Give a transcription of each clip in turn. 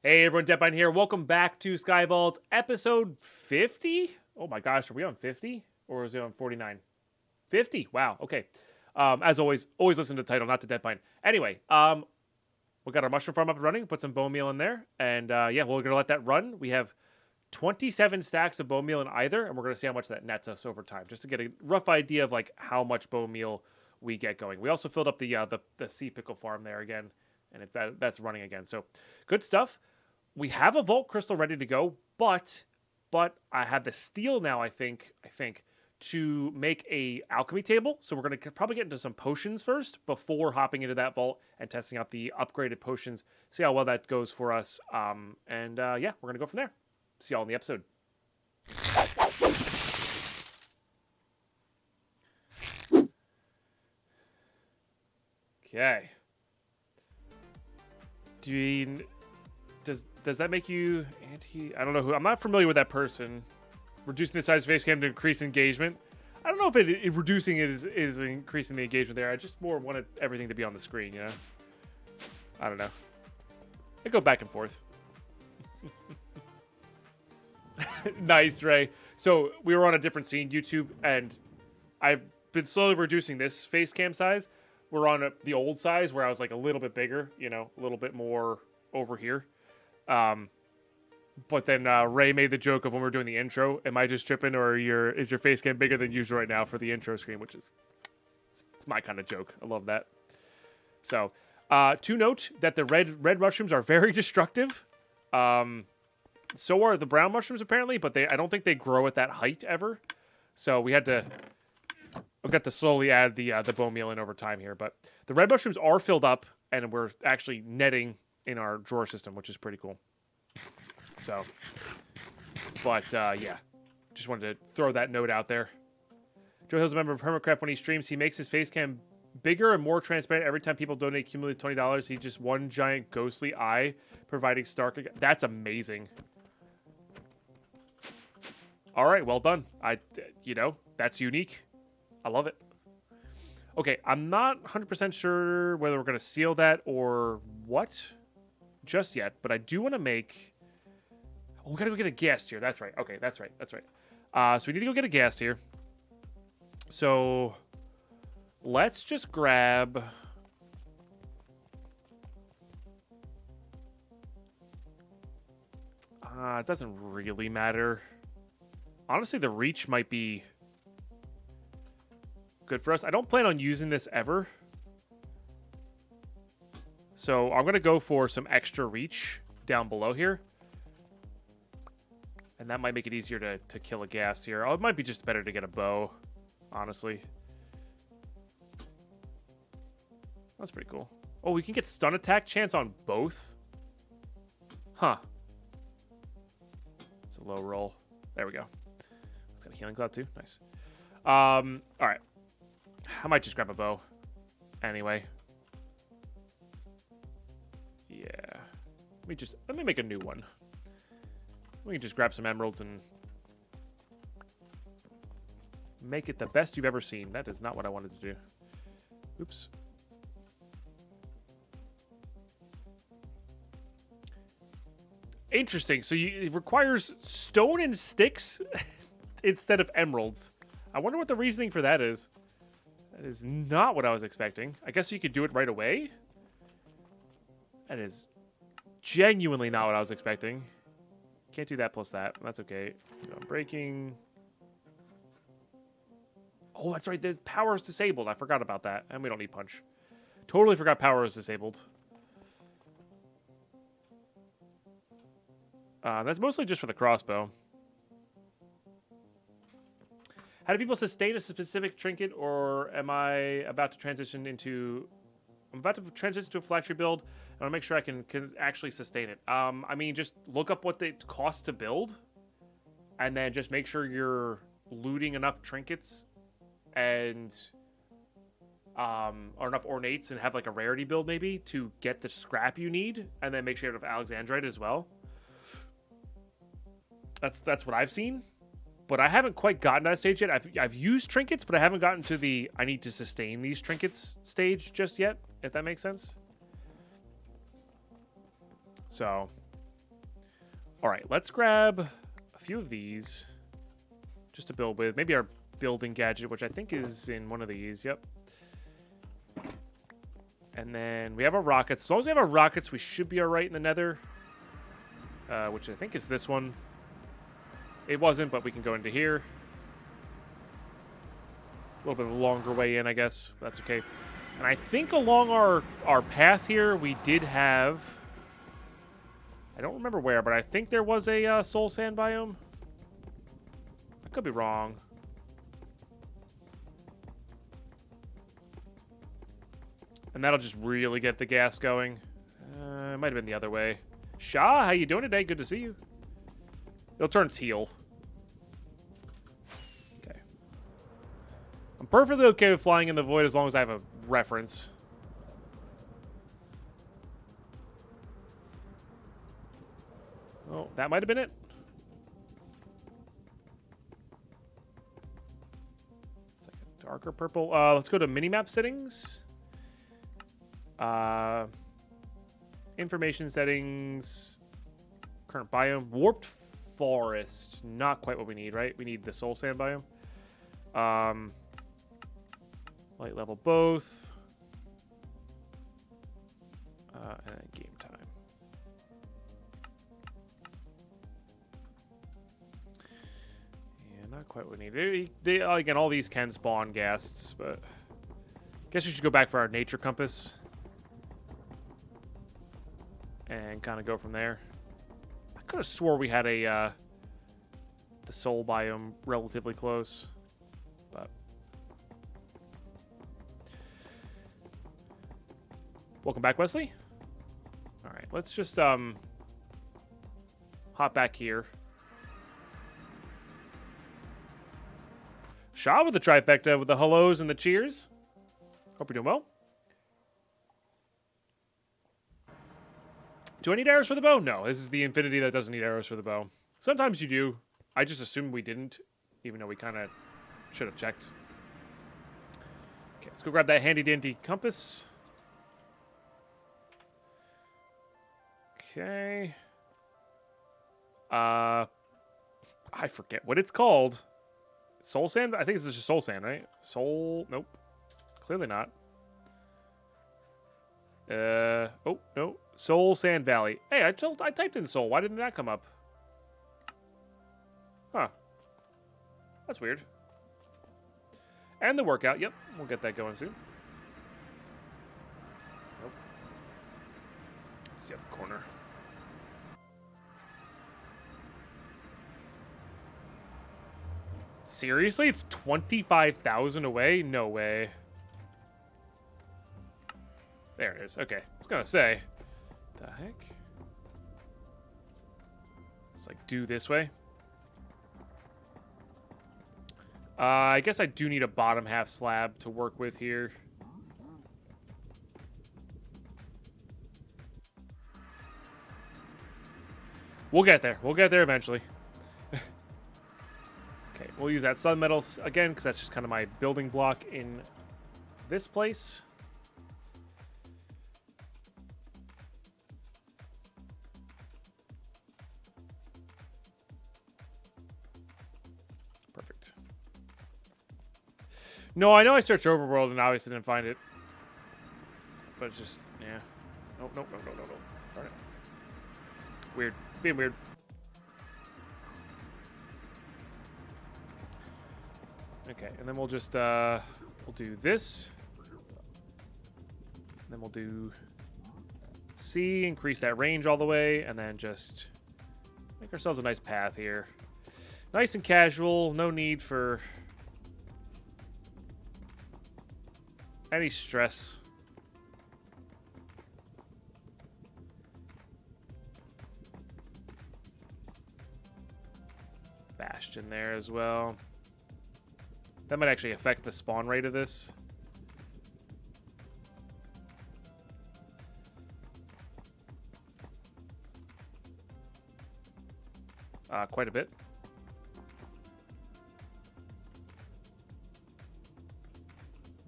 Hey everyone, Deadpine here. Welcome back to Sky Vault, episode 50? Oh my gosh, are we on 50? Or is it on 49? 50? Wow, okay. As always listen to the title, not to Deadpine. Anyway, we got our mushroom farm up and running, put some bone meal in there, and yeah, we're going to let that run. We have 27 stacks of bone meal in either, and we're going to see how much that nets us over time, just to get a rough idea of like how much bone meal we get going. We also filled up the sea pickle farm there again, and that's running again. So good stuff. We have a vault crystal ready to go, but I have the steel now, I think, to make a alchemy table. So we're going to probably get into some potions first before hopping into that vault and testing out the upgraded potions, see how well that goes for us. Yeah, we're going to go from there. See y'all in the episode. Okay. Does that make you anti? I don't know who. I'm not familiar with that person. Reducing the size of face cam to increase engagement. I don't know if reducing it is increasing the engagement there. I just more wanted everything to be on the screen, you know? I don't know. I go back and forth. Nice, Ray. So we were on a different scene, YouTube, and I've been slowly reducing this face cam size. We're on the old size where I was like a little bit bigger, you know, a little bit more over here. But then Ray made the joke of when we're doing the intro, am I just tripping, or is your face cam bigger than usual right now for the intro screen, which is it's my kind of joke. I love that. So to note that the red mushrooms are very destructive. So are the brown mushrooms apparently, but I don't think they grow at that height ever. So we got to slowly add the bone meal in over time here. But the red mushrooms are filled up, and we're actually netting in our drawer system, which is pretty cool. So, but yeah, just wanted to throw that note out there. Joe Hill's a member of Hermitcraft. When he streams, he makes his face cam bigger and more transparent every time people donate cumulative $20. He's just one giant ghostly eye providing stark. That's amazing. All right, well done. That's unique. I love it. Okay, I'm not 100% sure whether we're going to seal that or what just yet, but I do want to make... Oh, we got to go get a ghast here. That's right. Okay, that's right. So we need to go get a ghast here. So let's just grab... it doesn't really matter. Honestly, the reach might be good for us. I don't plan on using this ever. So I'm going to go for some extra reach down below here. And that might make it easier to kill a ghast here. Oh, it might be just better to get a bow, honestly. That's pretty cool. Oh, we can get stun attack chance on both? Huh. It's a low roll. There we go. It's got a healing cloud too. Nice. All right. I might just grab a bow. Anyway. Yeah. Let me make a new one. We can just grab some emeralds and make it the best you've ever seen. That is not what I wanted to do. Oops. Interesting. So it requires stone and sticks instead of emeralds. I wonder what the reasoning for that is. That is not what I was expecting. I guess you could do it right away. That is genuinely not what I was expecting. Can't do that plus that. That's okay. Breaking. Oh, that's right. The power is disabled. I forgot about that. And we don't need punch. Totally forgot power is disabled. That's mostly just for the crossbow. How do people sustain a specific trinket, or am I about to transition into... I'm about to transition to a flagship build. I want to make sure I can actually sustain it. I mean, just look up what it costs to build, and then just make sure you're looting enough trinkets and or enough ornates and have like a rarity build maybe to get the scrap you need, and then make sure you have Alexandrite as well. That's what I've seen, but I haven't quite gotten to that stage yet. I've used trinkets, but I haven't gotten to the I need to sustain these trinkets stage just yet, if that makes sense. So All right, let's grab a few of these just to build with. Maybe our building gadget, which I think is in one of these. Yep. And then we have our rockets. As long as we have our rockets, we should be all right in the Nether, which I think is this one. It wasn't, but we can go into here. A little bit of a longer way in, I guess. That's okay. And I think along our path here, we did have... I don't remember where, but I think there was a soul sand biome. I could be wrong. And that'll just really get the gas going. It might have been the other way. Shah, how you doing today? Good to see you. It'll turn teal. Okay. I'm perfectly okay with flying in the void as long as I have a reference. Oh, that might have been it. It's like a darker purple. Let's go to minimap settings. Information settings. Current biome. Warped forest. Not quite what we need, right? We need the soul sand biome. Light level both. And then game time. Yeah, not quite what we need. Again, all these can spawn ghasts, but I guess we should go back for our nature compass and kind of go from there. I could have swore we had a the soul biome relatively close, but welcome back, Wesley. All right, let's just hop back here. Shaw with the trifecta with the hellos and the cheers. Hope you're doing well. Do I need arrows for the bow? No, this is the infinity that doesn't need arrows for the bow. Sometimes you do. I just assumed we didn't, even though we kind of should have checked. Okay, let's go grab that handy dandy compass. Okay. I forget what it's called. Soul sand? I think it's just soul sand, right? Soul... Nope. Clearly not. Oh, no. Soul Sand Valley. Hey, I typed in soul. Why didn't that come up? Huh. That's weird. And the workout. Yep, we'll get that going soon. Nope. Let's see up the corner. Seriously? It's 25,000 away? No way. There it is. Okay. I was going to say. The heck? It's like due this way. I guess I do need a bottom half slab to work with here. We'll get there. We'll get there eventually. Okay, we'll use that sun metal again because that's just kind of my building block in this place. Perfect. No, I know I searched Overworld and obviously didn't find it. But it's just, yeah. Nope, nope, nope, nope, nope, nope. Darn it. Weird. Being weird. Okay, and then we'll just, we'll do this. Then we'll do C, increase that range all the way, and then just make ourselves a nice path here. Nice and casual, no need for any stress. Bastion there as well. That might actually affect the spawn rate of this. Quite a bit.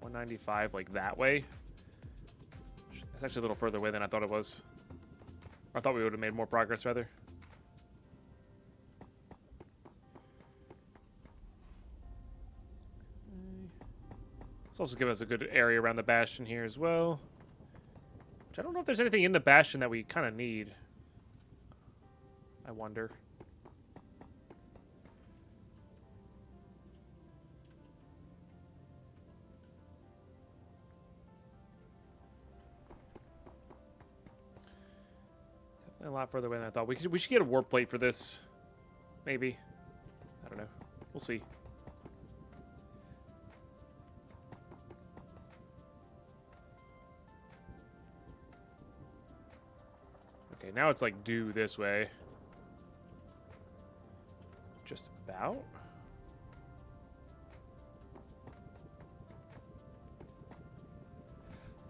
$195 like that way. It's actually a little further away than I thought it was. I thought we would have made more progress rather. This also give us a good area around the bastion here as well. Which I don't know if there's anything in the bastion that we kind of need. I wonder. Definitely a lot further away than I thought. We should get a warp plate for this. Maybe. I don't know. We'll see. Okay, now it's like due this way. Just about.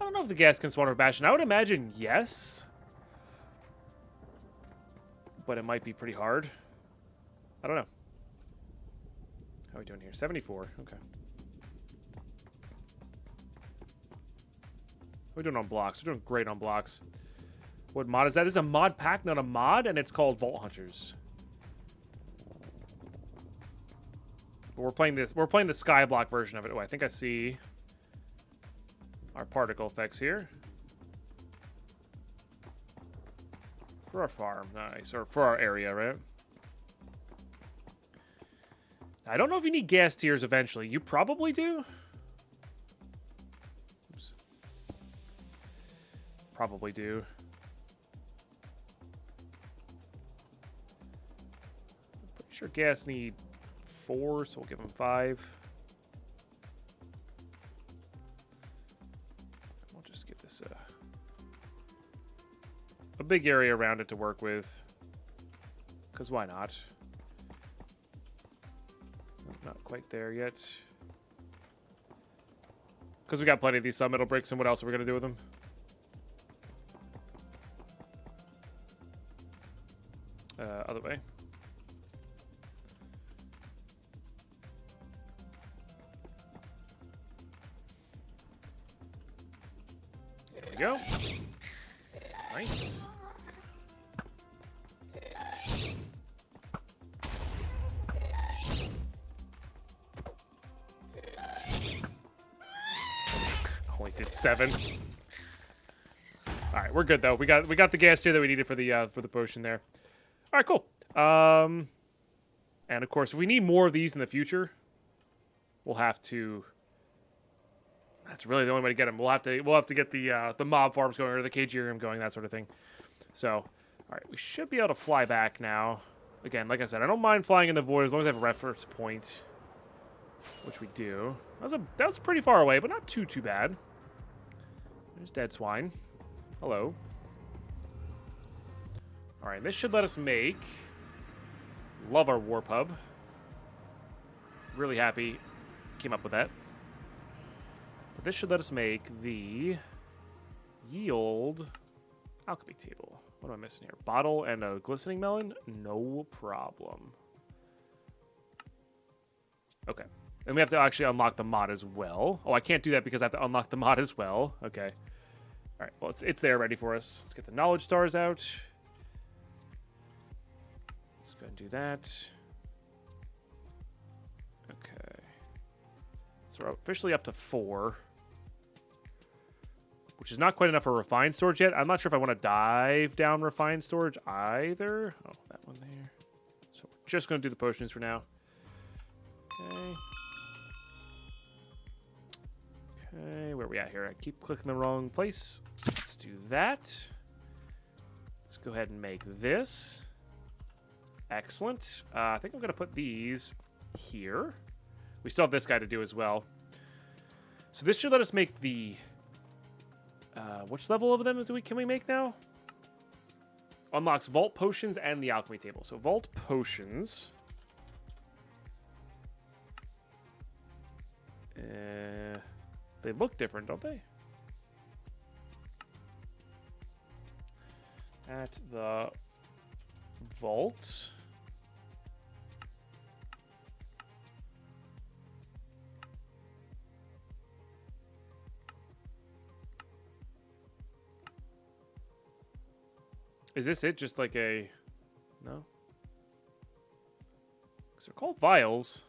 I don't know if the gas can spawn over Bastion. I would imagine yes. But it might be pretty hard. I don't know. How are we doing here? 74. Okay. How are we doing on blocks? We're doing great on blocks. What mod is that? This is a mod pack, not a mod, and it's called VaultHunters. But we're playing this. We're playing the SkyBlock version of it. Oh, I think I see our particle effects here. For our farm, nice. Or for our area, right? I don't know if you need gas tiers eventually. You probably do. Oops. Probably do. Pretty sure gas need 4, so we'll give them 5. We'll just get this a big area around it to work with. Because why not? Not quite there yet. Because we got plenty of these sun metal bricks, and what else are we going to do with them? Other way. There we go. Nice. Only did 7. All right, we're good though. We got the gas tier that we needed for the potion there. All right, cool. And of course, if we need more of these in the future, we'll have to. That's really the only way to get them. We'll have to get the mob farms going or the KGRM going, that sort of thing. So, all right, we should be able to fly back now. Again, like I said, I don't mind flying in the void as long as I have a reference point, which we do. That was pretty far away, but not too bad. There's dead swine. Hello. All right, this should let us make. Love our warp hub. Really happy came up with that. But this should let us make the yield alchemy table. What am I missing here? Bottle and a glistening melon? No problem. Okay. And we have to actually unlock the mod as well. Oh, I can't do that because I have to unlock the mod as well. Okay. All right. Well, it's there ready for us. Let's get the knowledge stars out. Let's go and do that. Okay. So we're officially up to 4. Which is not quite enough for refined storage yet. I'm not sure if I want to dive down refined storage either. Oh, that one there. So we're just going to do the potions for now. Okay. Okay, where are we at here? I keep clicking the wrong place. Let's do that. Let's go ahead and make this. Excellent. I think I'm going to put these here. We still have this guy to do as well. So this should let us make the... which level of them can we make now? Unlocks vault potions and the alchemy table. So vault potions. They look different, don't they? At the vault. Is this it? Just like a... No? Because they're called vials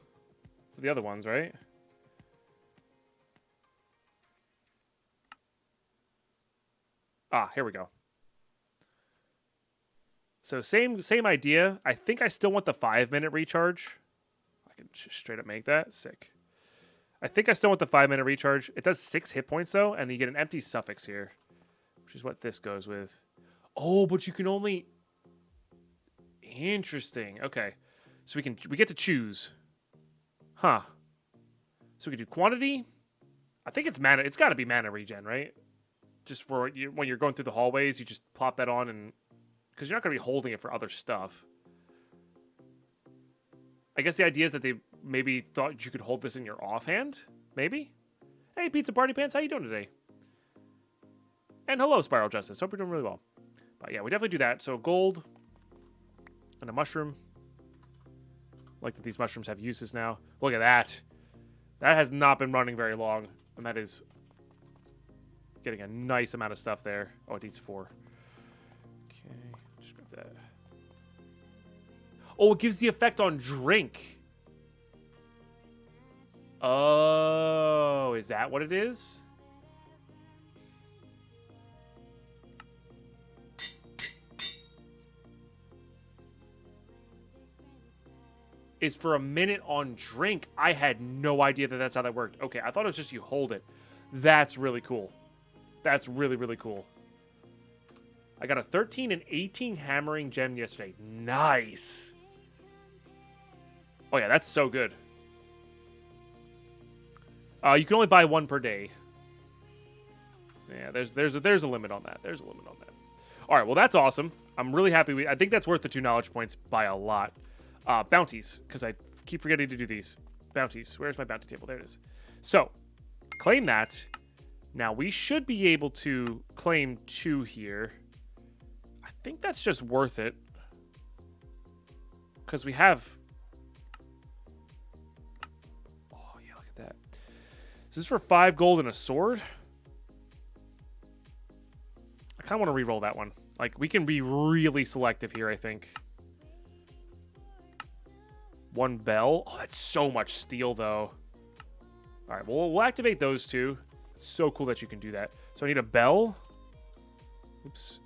for the other ones, right? Ah, here we go. So same idea. I think I still want the 5-minute recharge. I can just straight up make that. Sick. I think I still want the 5-minute recharge. It does 6 hit points, though, and you get an empty suffix here, which is what this goes with. Oh, but you can only... Interesting. Okay. So we get to choose. Huh. So we can do quantity. I think it's mana. It's got to be mana regen, right? Just for when you're going through the hallways, you just pop that on and... Because you're not going to be holding it for other stuff. I guess the idea is that they maybe thought you could hold this in your offhand. Maybe? Hey, Pizza Party Pants, how you doing today? And hello, Spiral Justice. Hope you're doing really well. But yeah, we definitely do that. So gold and a mushroom. Like that these mushrooms have uses now. Look at that. That has not been running very long. And that is getting a nice amount of stuff there. Oh, it needs 4. Okay, just grab that. Oh, it gives the effect on drink. Oh, is that what it is? Is for a minute on drink. I had no idea that that's how that worked. Okay, I thought it was just you hold it. That's really cool. That's really, really cool. I got a 13 and 18 hammering gem yesterday. Nice. Oh, yeah, that's so good. You can only buy 1 per day. Yeah, there's a limit on that. There's a limit on that. All right, well, that's awesome. I'm really happy. I think that's worth the 2 knowledge points by a lot. Bounties, because I keep forgetting to do these. Bounties. Where's my bounty table? There it is. So, claim that. Now, we should be able to claim 2 here. I think that's just worth it. Because we have... Oh, yeah, look at that. So this is for 5 gold and a sword. I kind of want to re-roll that one. Like, we can be really selective here, I think. 1 bell. Oh, that's so much steel, though. All right, well, we'll activate those 2. It's so cool that you can do that. So I need a bell. Oops.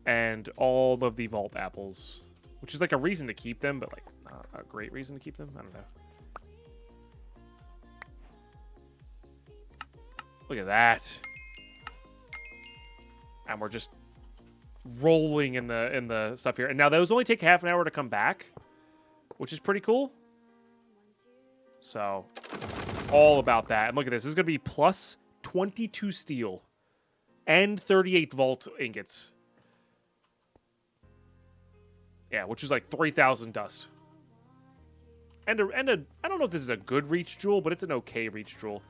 And all of the vault apples. Which is like a reason to keep them, but like not a great reason to keep them. I don't know. Look at that. And we're just rolling in the stuff here. And now those only take half an hour to come back, which is pretty cool. So, all about that. And look at this. This is going to be plus 22 steel and 38 vault ingots. Yeah, which is like 3,000 dust. And I don't know if this is a good reach jewel, but it's an okay reach jewel.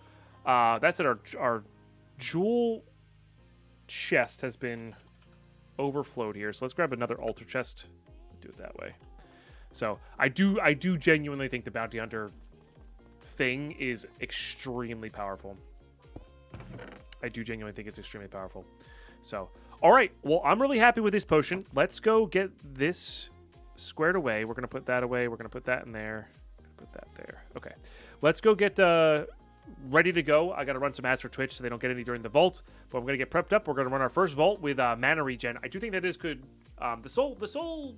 That's it. Our jewel chest has been overflowed here. So let's grab another altar chest. Do it that way. So I do genuinely think the bounty hunter thing is extremely powerful. I do genuinely think it's extremely powerful. So, all right. Well, I'm really happy with this potion. Let's go get this squared away. We're going to put that away. We're going to put that in there. Put that there. Okay. Let's go get ready to go. I got to run some ads for Twitch so they don't get any during the vault. But I'm going to get prepped up. We're going to run our first vault with mana regen. I do think that is good. The soul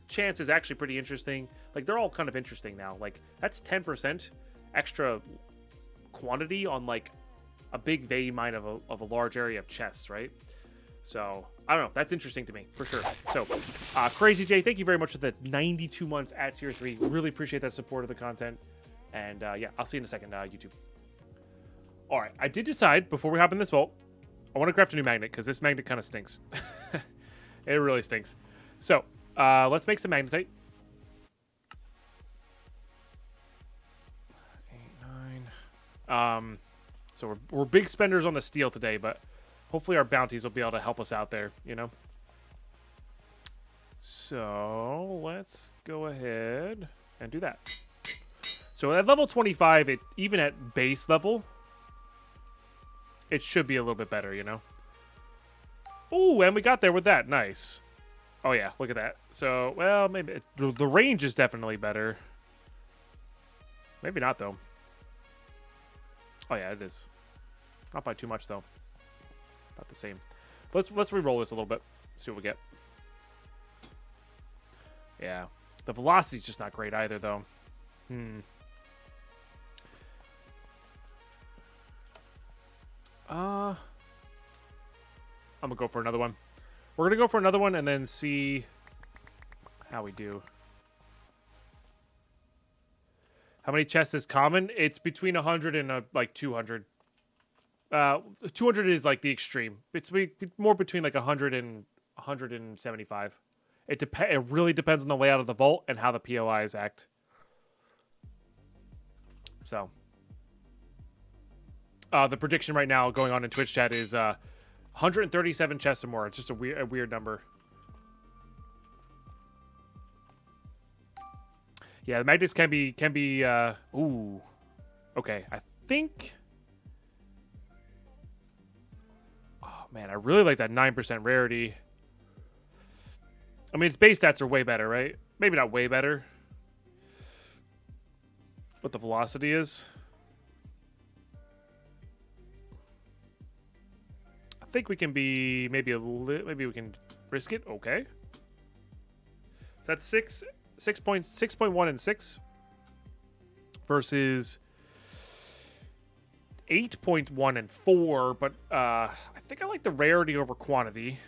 chance is actually pretty interesting. Like, they're all kind of interesting now. Like, that's 10% extra quantity on, like, a big vein mine of a large area of chests, right? So, I don't know. That's interesting to me, for sure. So, Crazy J, thank you very much for the 92 months at Tier 3. Really appreciate that support of the content. And, yeah, I'll see you in a second, YouTube. All right, I did decide, before we hop in this vault, I want to craft a new magnet, because this magnet kind of stinks. It really stinks. So, let's make some magnetite. 8, 9. So we're big spenders on the steel today, but hopefully our bounties will be able to help us out there, you know? So let's go ahead and do that. So at level 25, even at base level, it should be a little bit better, you know? Ooh, and we got there with that. Nice. Oh, yeah, look at that. So, well, maybe the range is definitely better. Maybe not, though. Oh, yeah, it is. Not by too much, though. About the same. Let's re-roll this a little bit. See what we get. Yeah. The velocity's just not great either, though. I'm gonna go for another one. We're gonna go for another one and then see how we do. How many chests is common? It's between 100 and like 200. 200 is like the extreme. It's more between like 100 and 175. It really depends on the layout of the vault and how the POIs act. So, the prediction right now going on in Twitch chat is 137 chests or more. It's just a weird number. Yeah, the magnets can be. Ooh, okay. I think. Oh man, I really like that 9% rarity. I mean, its base stats are way better, right? Maybe not way better. What the velocity is. I think we can be maybe maybe we can risk it. Okay. So that's 6.1 and 6 versus 8.1 and 4, but I think I like the rarity over quantity.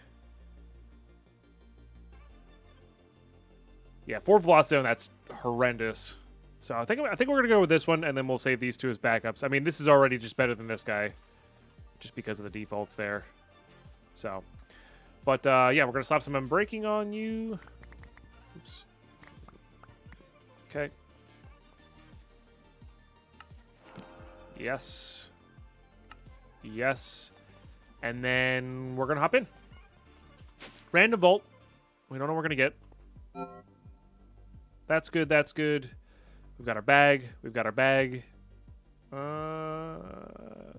Yeah, 4 velocity, and that's horrendous. So I think we're gonna go with this one, and then we'll save these two as backups. I mean, this is already just better than this guy, just because of the defaults there. So, but yeah, we're gonna slap some unbreaking on you. Oops. Okay. Yes. Yes. And then we're gonna hop in. Random vault. We don't know what we're gonna get. That's good. That's good. We've got our bag. We've got our bag.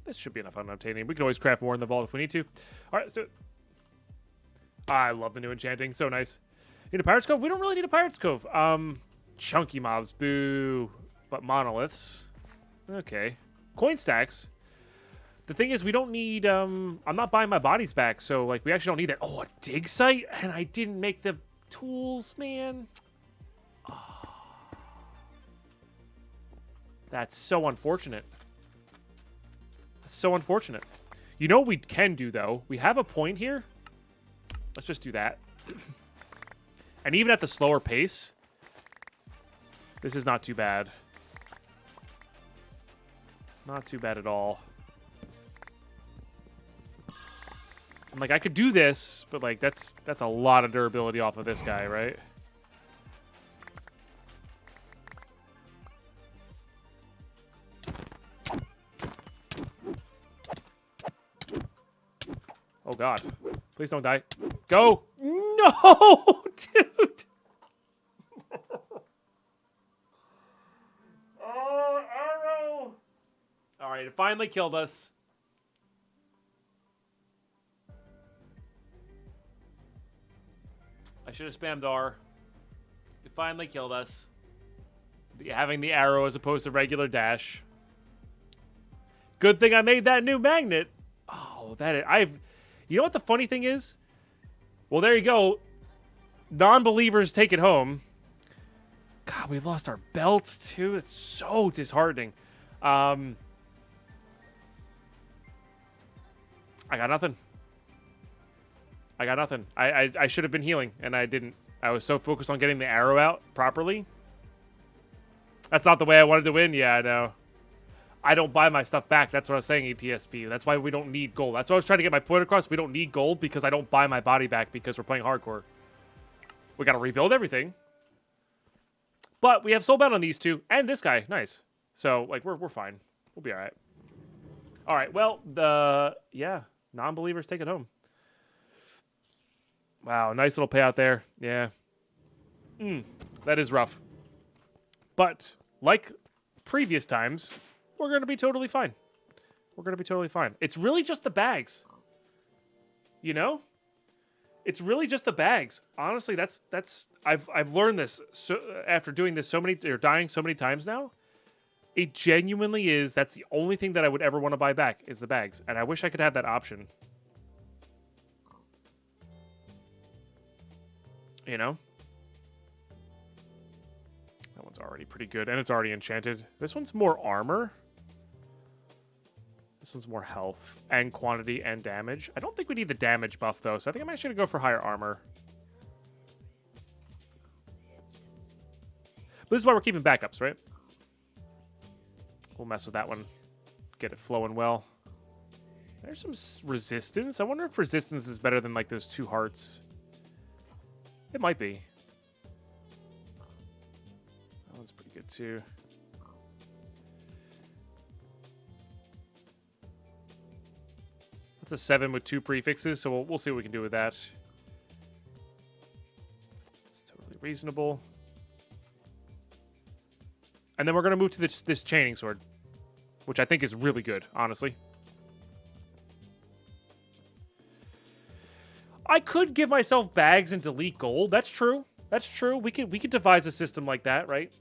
This should be enough unobtaining. We can always craft more in the vault if we need to. All right, so I love the new enchanting. So nice. Need a Pirate's Cove? We don't really need a Pirate's Cove. Chunky mobs, boo. But monoliths. Okay. Coin stacks. The thing is, we don't need, I'm not buying my bodies back, so, like, we actually don't need that. Oh, a dig site? And I didn't make the tools, man. Oh. That's so unfortunate. That's so unfortunate. You know what we can do, though? We have a point here. Let's just do that. And even at the slower pace, this is not too bad. Not too bad at all. I'm like, I could do this, but like that's a lot of durability off of this guy, right? Oh god. Please don't die. Go! No, dude! Oh, arrow! Alright, it finally killed us. I should have spammed R. It finally killed us. Having the arrow as opposed to regular dash. Good thing I made that new magnet. Oh, you know what the funny thing is? Well, there you go. Non-believers take it home. God, we lost our belts too. It's so disheartening. I got nothing. I should have been healing, and I didn't. I was so focused on getting the arrow out properly. That's not the way I wanted to win. Yeah, I know. I don't buy my stuff back. That's what I was saying, ATSP. That's why we don't need gold. That's why I was trying to get my point across. We don't need gold because I don't buy my body back because we're playing hardcore. We got to rebuild everything. But we have soulbound on these two and this guy. Nice. So, like, we're fine. We'll be all right. All right. Well, yeah, non-believers take it home. Wow, nice little payout there. Yeah. That is rough. But, like previous times, we're going to be totally fine. We're going to be totally fine. It's really just the bags. You know? It's really just the bags. Honestly, I've learned this after doing this dying so many times now. It genuinely is. That's the only thing that I would ever want to buy back is the bags. And I wish I could have that option. You know? That one's already pretty good, and it's already enchanted. This one's more armor. This one's more health and quantity and damage. I don't think we need the damage buff, though, so I think I'm actually going to go for higher armor. But this is why we're keeping backups, right? We'll mess with that one. Get it flowing well. There's some resistance. I wonder if resistance is better than, like, those 2 hearts. It might be. That one's pretty good, too. That's a 7 with 2 prefixes, so we'll see what we can do with that. It's totally reasonable. And then we're going to move to this chaining sword, which I think is really good, honestly. I could give myself bags and delete gold. That's true. That's true. We could devise a system like that, right?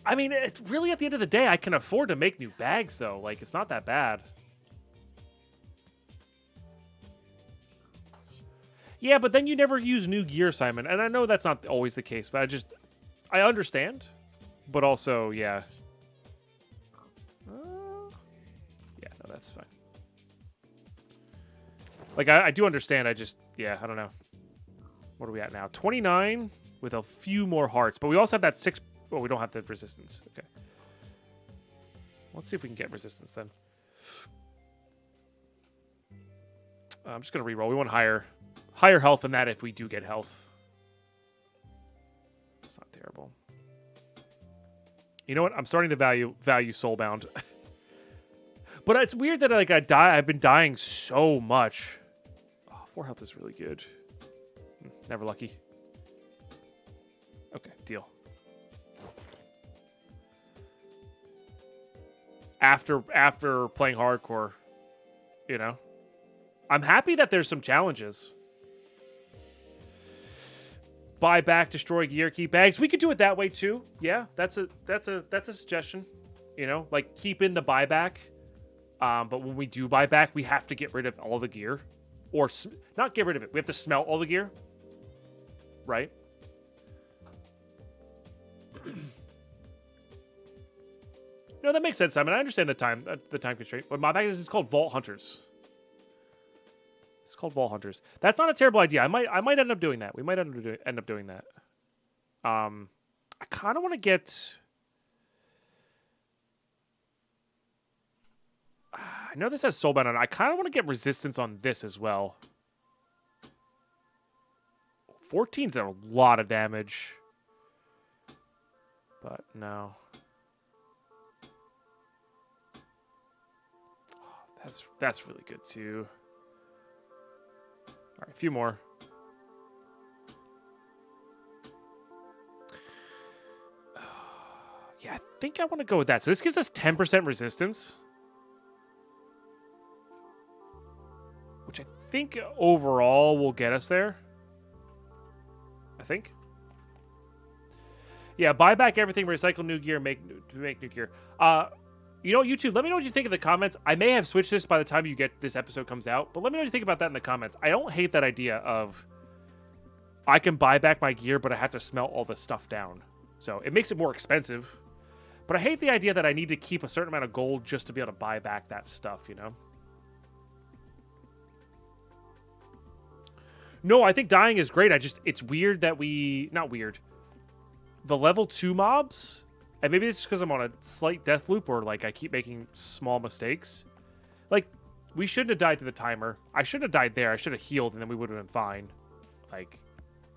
I mean, it's really at the end of the day, I can afford to make new bags, though. Like, it's not that bad. Yeah, but then you never use new gear, Simon. And I know that's not always the case, but I understand. But also, yeah. Yeah, no, that's fine. Like, I do understand. Yeah, I don't know. What are we at now? 29 with a few more hearts. But we also have that 6... Oh, we don't have the resistance. Okay. Let's see if we can get resistance then. I'm just going to reroll. We want higher health than that if we do get health. It's not terrible. You know what? I'm starting to value Soulbound. But it's weird that like I've been dying so much. Oh, 4 health is really good. Never lucky. Okay, deal. After playing hardcore, you know, I'm happy that there's some challenges. Buy back, destroy gear, keep bags. We could do it that way too. Yeah, that's a suggestion. You know, like keep in the buyback. But when we do buy back, we have to get rid of all the gear, or not get rid of it. We have to smelt all the gear, right? No, that makes sense, Simon. I understand the time constraint. But my package is called VaultHunters. It's called VaultHunters. That's not a terrible idea. I might end up doing that. We might end up doing that. I kind of want to get. I know this has Soulbound on it. I kind of want to get resistance on this as well. 14's a lot of damage. But no. Oh, that's really good too. All right, a few more. Yeah, I think I want to go with that. So this gives us 10% resistance. Which I think overall will get us there. I think. Yeah, buy back everything, recycle new gear, make new gear. You know, YouTube, let me know what you think in the comments. I may have switched this by the time this episode comes out, but let me know what you think about that in the comments. I don't hate that idea of I can buy back my gear, but I have to smelt all the stuff down. So it makes it more expensive. But I hate the idea that I need to keep a certain amount of gold just to be able to buy back that stuff, you know? No, I think dying is great. It's weird that not weird. The level 2 mobs, and maybe it's because I'm on a slight death loop or like I keep making small mistakes. Like, we shouldn't have died to the timer. I shouldn't have died there. I should have healed and then we would have been fine. Like,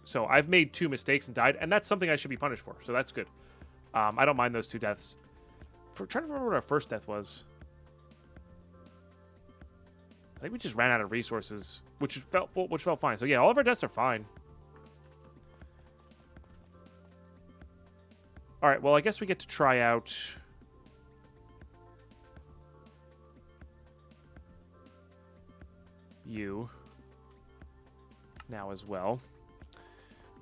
so I've made 2 mistakes and died, and that's something I should be punished for. So that's good. I don't mind those 2 deaths. I'm trying to remember what our first death was. I think we just ran out of resources, which felt fine. So yeah, all of our deaths are fine. All right, well, I guess we get to try out you now as well.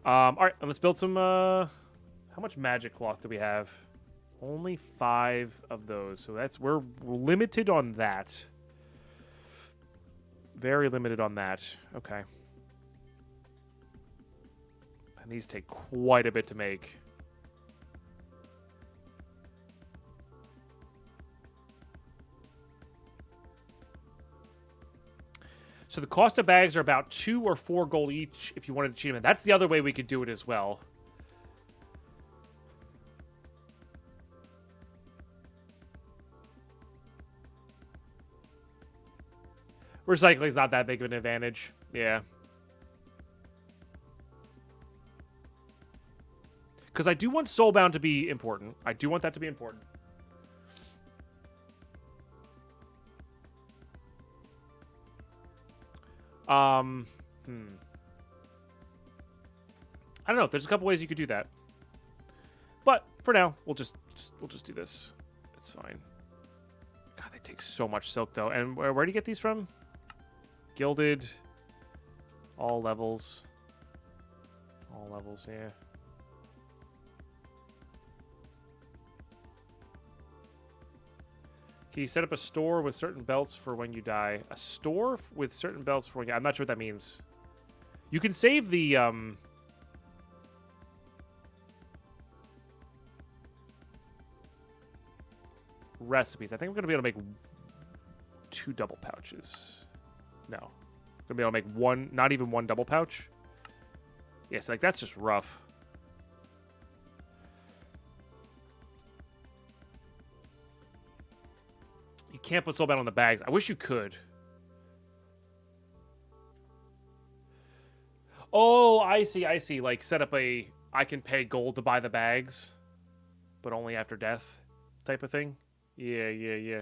All right, and let's build some. How much magic cloth do we have? Only 5 of those, so we're limited on that. Very limited on that. Okay. And these take quite a bit to make. So the cost of bags are about 2 or 4 gold each if you wanted to cheat them. That's the other way we could do it as well. Recycling is not that big of an advantage. Yeah. Because I do want Soulbound to be important. I do want that to be important. I don't know. There's a couple ways you could do that. But for now, we'll just do this. It's fine. God, they take so much silk though. And where do you get these from? Gilded. All levels. All levels, yeah. Can you set up a store with certain belts for when you die? A store with certain belts for when you... I'm not sure what that means. You can save the... recipes. I think I'm going to be able to make 2 double pouches. No. I'm going to be able to make 1... Not even 1 double pouch. Yes, like, that's just rough. You can't put Soulbound on the bags. I wish you could. Oh, I see, I see. Like, set up a... I can pay gold to buy the bags, but only after death type of thing. Yeah, yeah, yeah.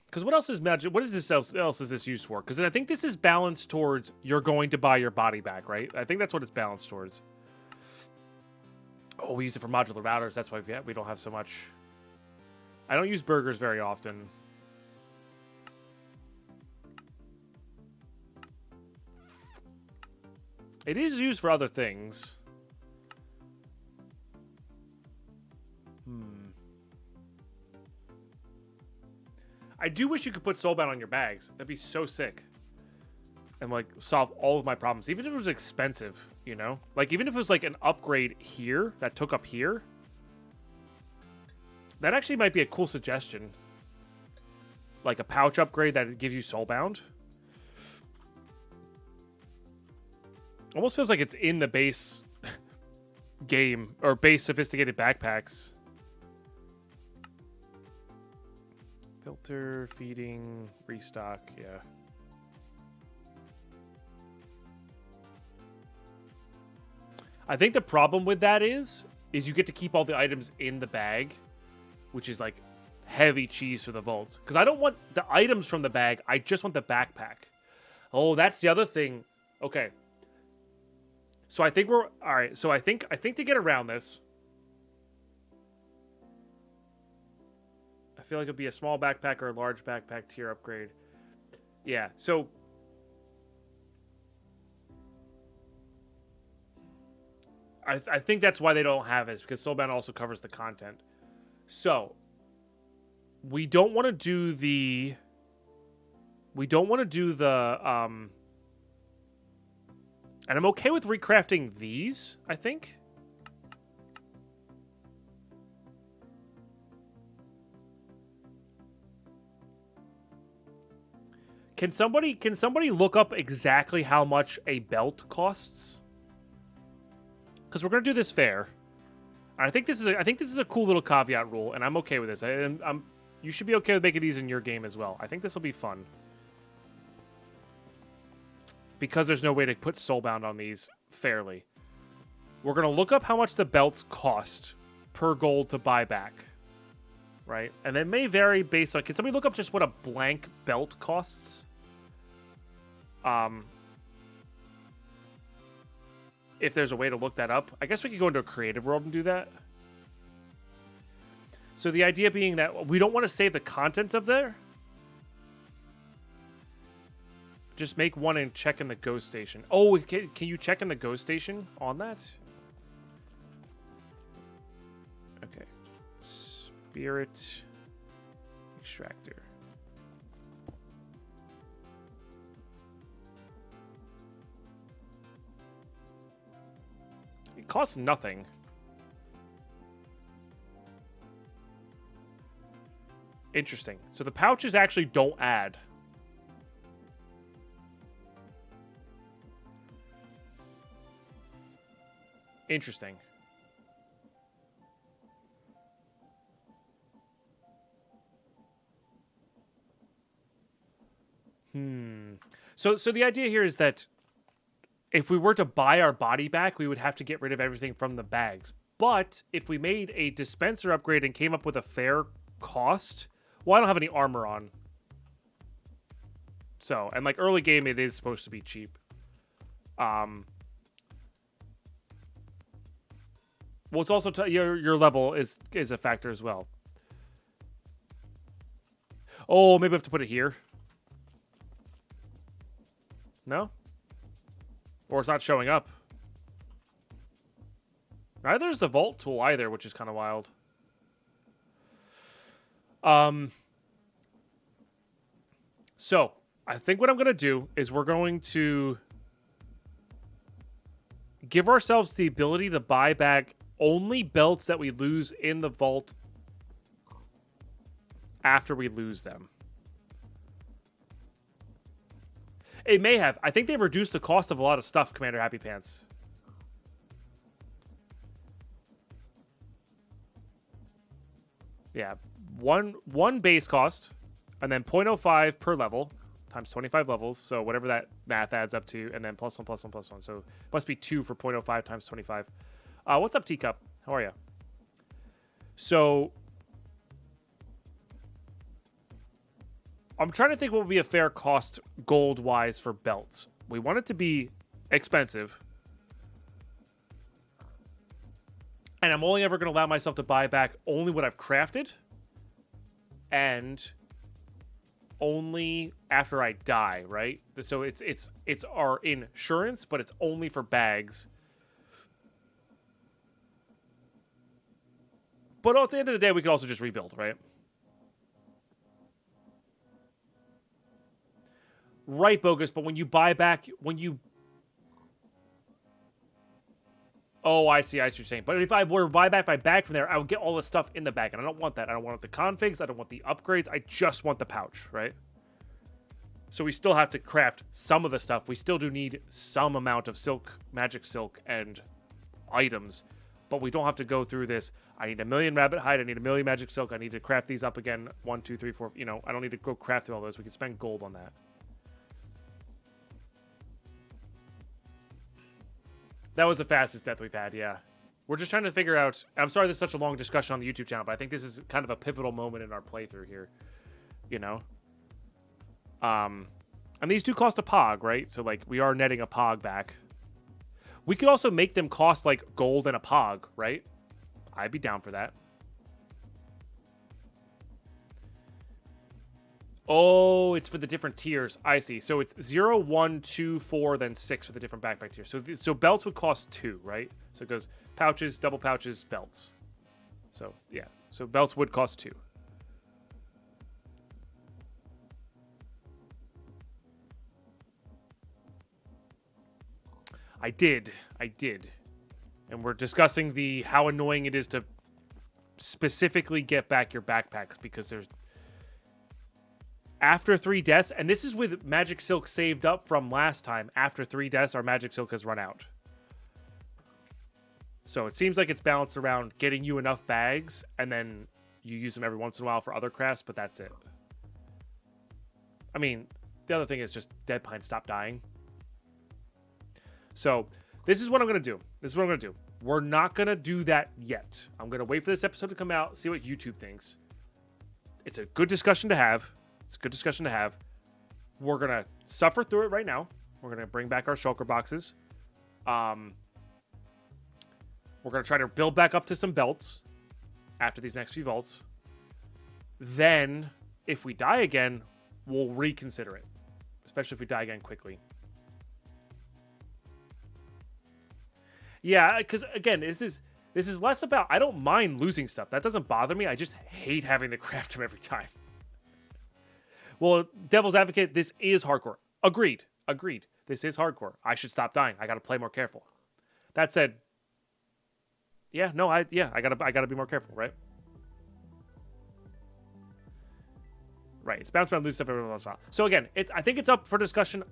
Because what else is magic? What is this else is this used for? Because I think this is balanced towards you're going to buy your body back, right? I think that's what it's balanced towards. Oh, we use it for modular routers. That's why we don't have so much. I don't use burgers very often. It is used for other things. I do wish you could put Soulbound on your bags. That'd be so sick. And, like, solve all of my problems. Even if it was expensive, you know? Like, even if it was, like, an upgrade here that took up here. That actually might be a cool suggestion. Like, a pouch upgrade that gives you Soulbound. Almost feels like it's in the base game. Or base sophisticated backpacks. Filter, feeding, restock, yeah. I think the problem with that is you get to keep all the items in the bag, which is like heavy cheese for the vaults. Because I don't want the items from the bag, I just want the backpack. Oh, that's the other thing. Okay. So I think we're all right. So I think to get around this, I feel like it'd be a small backpack or a large backpack tier upgrade. Yeah, so I think that's why they don't have it, because Soulbound also covers the content. So we don't want to do the and I'm okay with recrafting these, I think. Can somebody look up exactly how much a belt costs? Because we're gonna do this fair. I think this is a cool little caveat rule, and I'm okay with this. You should be okay with making these in your game as well. I think this will be fun. Because there's no way to put Soulbound on these fairly. We're gonna look up how much the belts cost per gold to buy back. Right? And it may vary based on... Can somebody look up just what a blank belt costs? If there's a way to look that up. I guess we could go into a creative world and do that. So the idea being that we don't want to save the contents of there. Just make one and check in the ghost station. Oh, can you check in the ghost station on that? Okay. Spirit extractor. costs nothing. Interesting. So the pouches actually don't add. Interesting. So the idea here is that if we were to buy our body back, we would have to get rid of everything from the bags. But if we made a dispenser upgrade and came up with a fair cost, well, I don't have any armor on. So, and like early game, it is supposed to be cheap. Well, it's also your level is a factor as well. Oh, maybe I have to put it here. No? Or it's not showing up. Neither is the vault tool either, which is kind of wild. So, I think what I'm going to do is we're going to give ourselves the ability to buy back only belts that we lose in the vault after we lose them. It may have. I think they've reduced the cost of a lot of stuff, Commander Happy Pants. Yeah. One base cost, and then 0.05 per level, times 25 levels, so whatever that math adds up to, and then plus 1, plus 1, plus 1. So it must be 2 for 0.05 times 25. What's up, Teacup? How are you? So I'm trying to think what would be a fair cost gold-wise for belts. We want it to be expensive. And I'm only ever going to allow myself to buy back only what I've crafted. And only after I die, right? So it's our insurance, but it's only for bags. But at the end of the day, we could also just rebuild, right? Right, Bogus, but when you buy back, Oh, I see what you're saying. But if I were to buy back my bag from there, I would get all the stuff in the bag, and I don't want that. I don't want the configs, I don't want the upgrades, I just want the pouch, right? So we still have to craft some of the stuff. We still do need some amount of silk, magic silk, and items, but we don't have to go through this. I need 1,000,000 rabbit hide, I need 1,000,000 magic silk, I need to craft these up again, 1, 2, 3, 4, I don't need to go craft through all those. We can spend gold on that. That was the fastest death we've had, yeah. We're just trying to figure out... I'm sorry this is such a long discussion on the YouTube channel, but I think this is kind of a pivotal moment in our playthrough here. And these do cost a pog, right? So, like, we are netting a pog back. We could also make them cost, like, gold and a pog, right? I'd be down for that. Oh, it's for the different tiers. I see. So it's 0, 1, 2, 4, then 6 for the different backpack tiers. So belts would cost 2, right? So it goes pouches, double pouches, belts. So, yeah. So belts would cost 2. I did. And we're discussing how annoying it is to specifically get back your backpacks because there's... After 3 deaths, and this is with magic silk saved up from last time. After 3 deaths, our magic silk has run out. So it seems like it's balanced around getting you enough bags, and then you use them every once in a while for other crafts, but that's it. I mean, the other thing is just Deadpine stop dying. So this is what I'm going to do. We're not going to do that yet. I'm going to wait for this episode to come out, see what YouTube thinks. It's a good discussion to have. We're going to suffer through it right now. We're going to bring back our shulker boxes. We're going to try to build back up to some belts after these next few vaults. Then, if we die again, we'll reconsider it. Especially if we die again quickly. Yeah, because, again, this is less about... I don't mind losing stuff. That doesn't bother me. I just hate having to craft them every time. Well, Devil's Advocate, this is hardcore. Agreed. This is hardcore. I should stop dying. I got to play more careful. That said, Yeah, no, I gotta be more careful, right? Right, it's bounce around, lose stuff every once in a while. So again, I think it's up for discussion.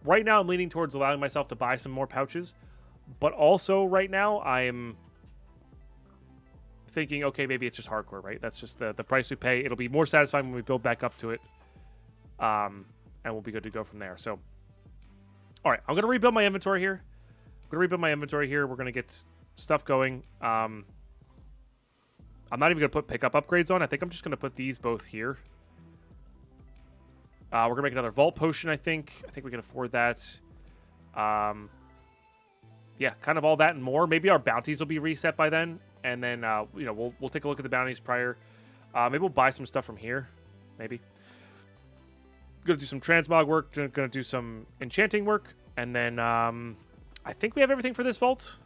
Right now I'm leaning towards allowing myself to buy some more pouches, but also right now I'm thinking, okay, maybe it's just hardcore, right? That's just the price we pay. It'll be more satisfying when we build back up to it, and we'll be good to go from there. So, all right, I'm gonna rebuild my inventory here. We're gonna get stuff going. I'm not even gonna put pickup upgrades on. I think I'm just gonna put these both here. We're gonna make another vault potion. I think we can afford that. Yeah, kind of all that and more. Maybe our bounties will be reset by then, and then we'll take a look at the bounties prior. Maybe we'll buy some stuff from here. Maybe. Gonna do some transmog work. Gonna do some enchanting work, and then I think we have everything for this vault.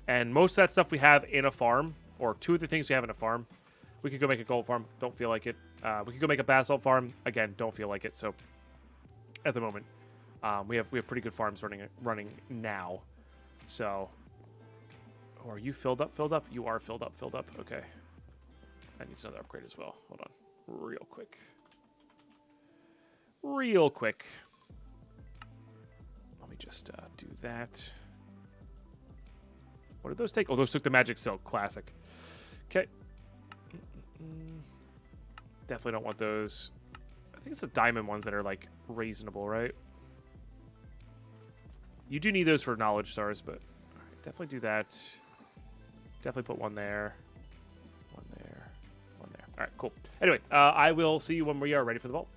And most of that stuff we have in a farm, or 2 of the things we have in a farm. We could go make a gold farm. Don't feel like it. We could go make a basalt farm. Again, don't feel like it. So at the moment, we have pretty good farms running now. So, are you filled up? Filled up? You are filled up. Filled up. Okay. That needs another upgrade as well. Hold on, real quick. Let me just do that. What did those take? Oh, those took the magic silk. Classic. Okay. Definitely don't want those. I think it's the diamond ones that are like reasonable, right? You do need those for knowledge stars, but all right, definitely do that. Definitely put one there. One there. One there. All right, cool. Anyway, I will see you when we are ready for the vault.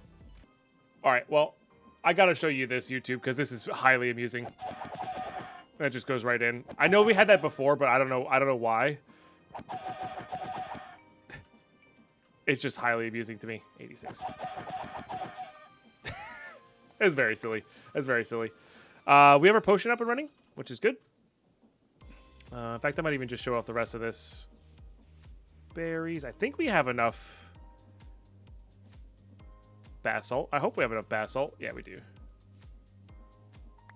All right, well, I got to show you this, YouTube, because this is highly amusing. That just goes right in. I know we had that before, but I don't know why. It's just highly amusing to me. 86. It's very silly. That's very silly. We have our potion up and running, which is good. In fact, I might even just show off the rest of this. Berries. I think we have enough basalt. I hope we have enough basalt. Yeah, we do.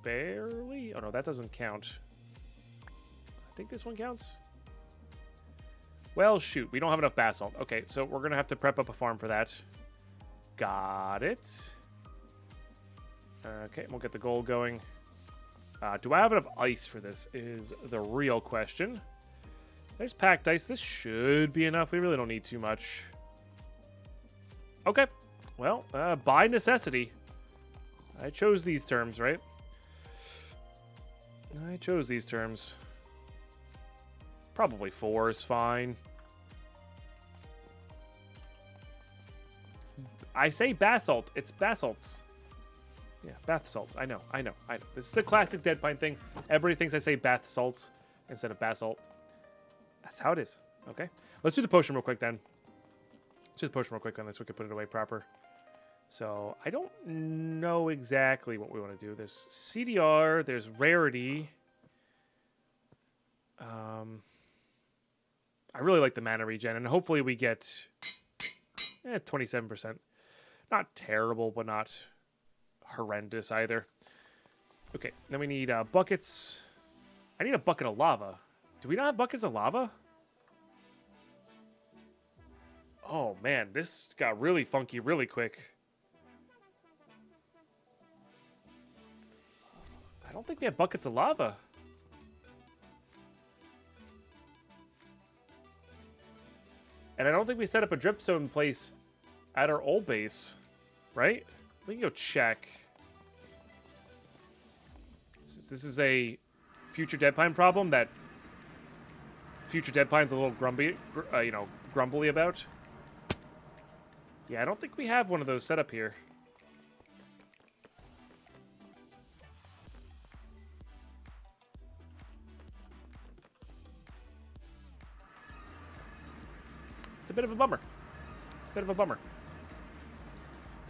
Barely? Oh, no, that doesn't count. I think this one counts. Well, shoot. We don't have enough basalt. Okay, so we're going to have to prep up a farm for that. Got it. Okay, we'll get the gold going. Do I have enough ice for this is the real question. There's packed ice. This should be enough. We really don't need too much. Okay. Well, by necessity. I chose these terms, right? I chose these terms. Probably 4 is fine. I say basalt. It's basalts. Yeah, bath salts. I know. This is a classic Deadpine thing. Everybody thinks I say bath salts instead of basalt. That's how it is. Okay. Let's do the potion real quick then. Let's do the potion real quick on this. We can put it away proper. So, I don't know exactly what we want to do. There's CDR. There's rarity. I really like the mana regen. And hopefully we get 27%. Not terrible, but not horrendous either. Okay, then we need buckets. I need a bucket of lava. Do we not have buckets of lava? Oh man, this got really funky really quick. I don't think we have buckets of lava. And I don't think we set up a dripstone place at our old base, right? We can go check. This is a future Deadpine problem that future Deadpine's a little grumbly about. Yeah, I don't think we have one of those set up here. It's a bit of a bummer. But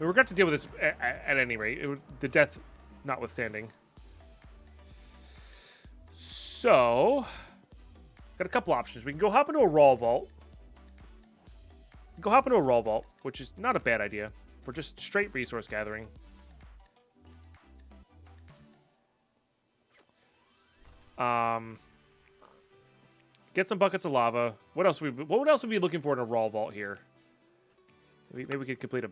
we're going to deal with this at any rate. The death notwithstanding. So, got a couple options. We can go hop into a raw vault. Which is not a bad idea for just straight resource gathering. Get some buckets of lava. What else would we be looking for in a raw vault here? Maybe we could complete a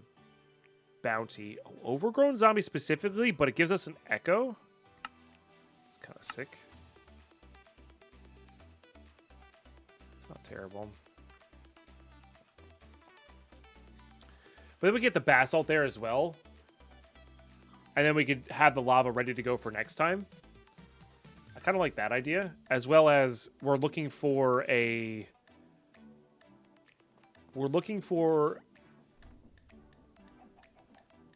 bounty. Oh, overgrown zombie specifically, but it gives us an echo. It's kind of sick. It's not terrible. But then we get the basalt there as well. And then we could have the lava ready to go for next time. I kind of like that idea. As well as we're looking for a... a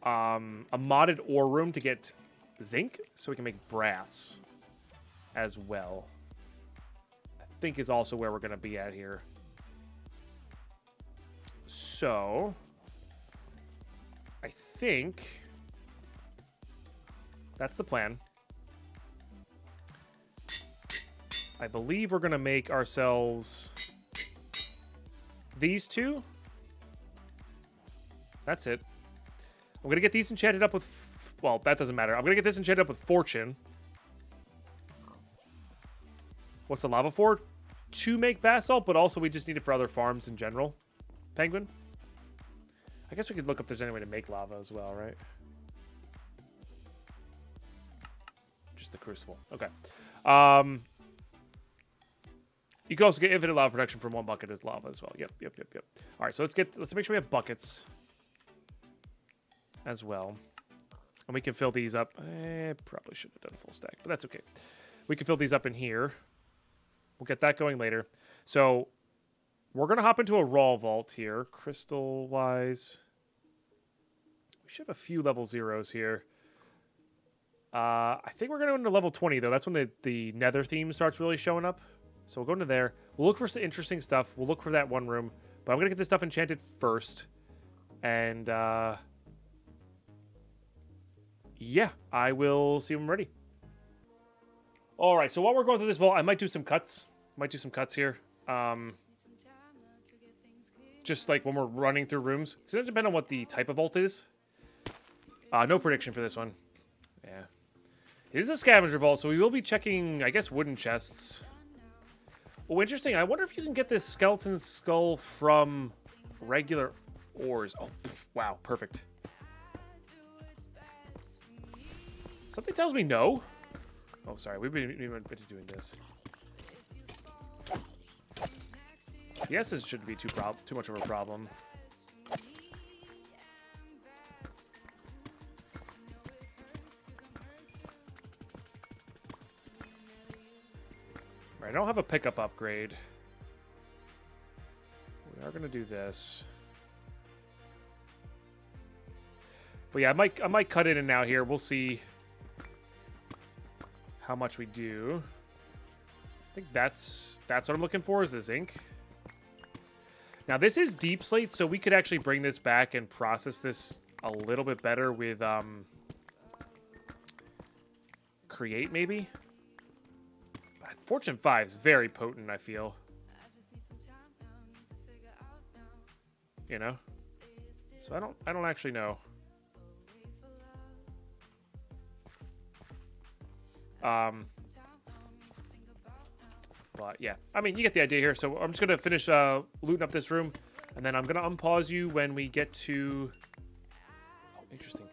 modded ore room to get zinc, so we can make brass as well. I think is also where we're going to be at here. So, I think that's the plan. I believe we're going to make ourselves these two. That's it. I'm going to get these enchanted up with... Well, that doesn't matter. I'm going to get this enchanted up with Fortune. What's the lava for? To make basalt, but also we just need it for other farms in general. Penguin? I guess we could look up if there's any way to make lava as well, right? Just the crucible. Okay. You can also get infinite lava production from one bucket as lava as well. Yep. All right, so let's make sure we have buckets as well. And we can fill these up. Probably should have done a full stack, but that's okay. We can fill these up in here. We'll get that going later. So we're going to hop into a raw vault here, crystal-wise. We should have a few level zeros here. I think we're going to go into level 20, though. That's when the Nether theme starts really showing up. So we'll go into there. We'll look for some interesting stuff. We'll look for that one room. But I'm going to get this stuff enchanted first. And, yeah, I will see when I'm ready. All right, so while we're going through this vault, I might do some cuts. Here. Just like when we're running through rooms. Because it doesn't depend on what the type of vault is. No prediction for this one. Yeah. It is a scavenger vault, so we will be checking, I guess, wooden chests. Oh, interesting. I wonder if you can get this skeleton skull from regular ores. Oh, wow. Perfect. Something tells me no. Oh, sorry. We've been doing this. Yes, this shouldn't be too much of a problem. Right, I don't have a pickup upgrade. We are going to do this. But yeah, I might cut in and out here. We'll see how much we do. I think that's what I'm looking for, is the zinc. Now this is deep slate, so we could actually bring this back and process this a little bit better with create maybe. Fortune 5 is very potent, I feel. You know? So I don't actually know. But yeah, I mean, you get the idea here. So I'm just gonna finish looting up this room, and then I'm gonna unpause you when we get to. Oh, interesting.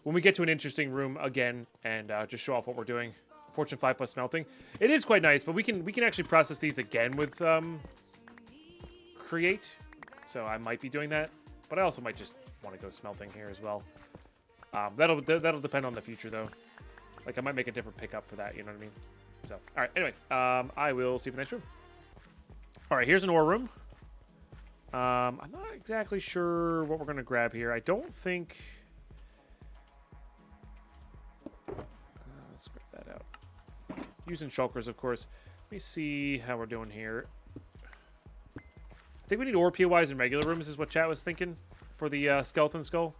When we get to an interesting room again, and just show off what we're doing. Fortune 5 plus smelting. It is quite nice, but we can actually process these again with create. So I might be doing that, but I also might just want to go smelting here as well. That'll depend on the future though. Like I might make a different pickup for that. You know what I mean? So all right. Anyway, I will see you for the next room. All right. Here's an ore room. I'm not exactly sure what we're gonna grab here. I don't think. Let's grab that out. Using shulkers, of course. Let me see how we're doing here. I think we need ore POIs in regular rooms is what chat was thinking for the skeleton skull.